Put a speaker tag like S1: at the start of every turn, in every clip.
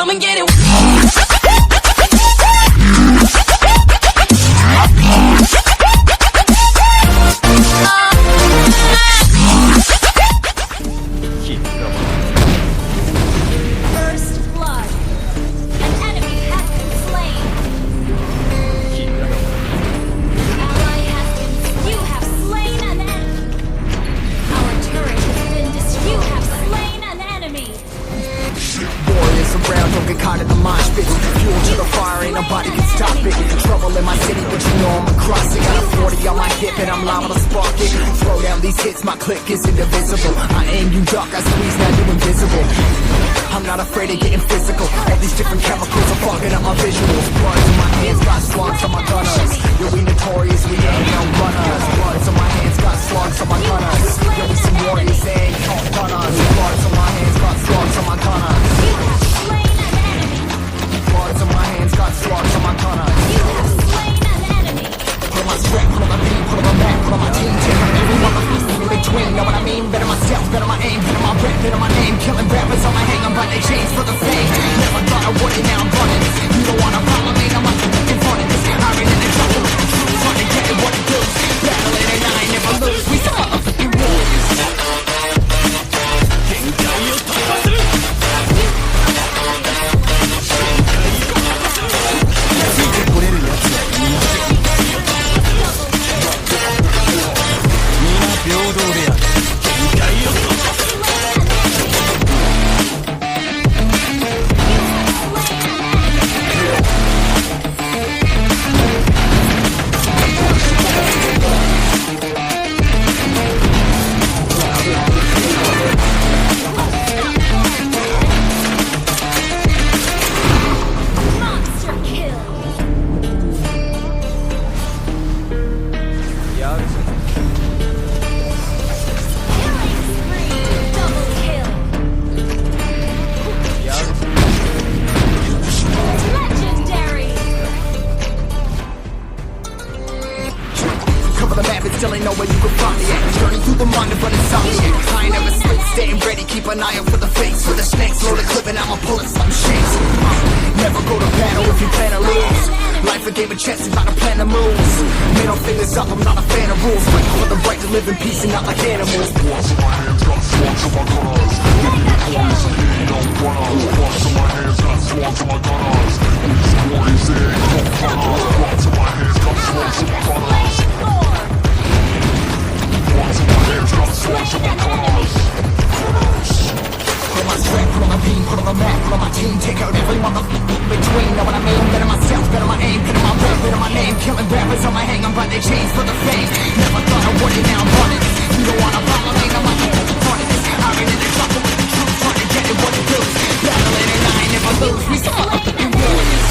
S1: come and get it.
S2: First blood. An enemy has been slain. Ally has been. You have slain an enemy. Our turret has been you have slain an enemy.
S3: Warriors around, don't get caught in the mosh pit. Fuel to the fire, ain't nobody can stop it. Trouble in my city, but you know I'm across it. Got a 40 on my hip and I'm liable to spark it. Throw down these hits, my click is indivisible. I aim, you duck, I squeeze, now you invisible. I'm not afraid of getting physical. All these different chemicals are fogging up my visuals. Bloods on my hands, got slugs on my gunners. Yo, we notorious, we ain't no runners. Bloods on my hands, got slugs on my gunners. Yo, we some warriors, they ain't called gunners. Bloods on my hands, got slugs on my gunners.
S2: You have slain an enemy.
S3: Bloods on my hands, got slugs on my gunners.
S2: You have slain an enemy.
S3: Put on my strap, put on my beat, put on my back, put on my team. Take on every motherfucker in between. Know what I mean? Better myself, better my aim, better my rep, better my name. Killing rappers on my hang, I'm by their chains for the fame. Never thought I would it, now I'm running this. You don't wanna follow me, now I'm in front of this. Iron in the jungle, trying to get it what it does. Battling and I ain't never lose. We some motherfucking warriors.
S2: Monster kill. Killing spree. Double kill. Legendary.
S3: Cover the map and still ain't know where you can find me at. Journey through the mind but insomniac. I ain't never sleep, staying ready, keep an eye out for the fakes. For the snakes, load the clip and I'ma pull it, something shakes. Never go to battle if you plan to lose. Life a game of chess, you gotta plan the moves. Middle fingers up, I'm not a fan of rules. Fight for the right to live in peace and not like animals.
S4: Bloods on my hands, got slugs on my gunners. Warriors, you don't runners. Bloods on my hands, got slugs on my gunners. These warriors, they ain't no runners. Bloods on my hands, got slugs on my gunners. Bloods on my hands, got slugs on my gunners.
S3: Put on my strap, put on my beam, put on the map, put on my team. Take out every motherfucker in between. Know what I mean? Better myself, better my aim, better my rap, better my name. Killing rappers on my hang, I'm by their chains for the fame. Never thought I would it, now I'm running this. You don't wanna follow me, now I'm in front of this. Iron in the jungle with the truth, trying to get it what it does. Battling and I ain't never lose. We some motherfucking warriors.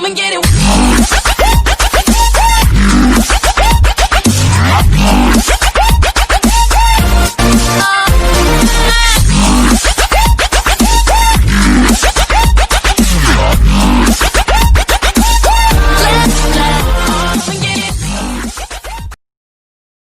S1: come and get it.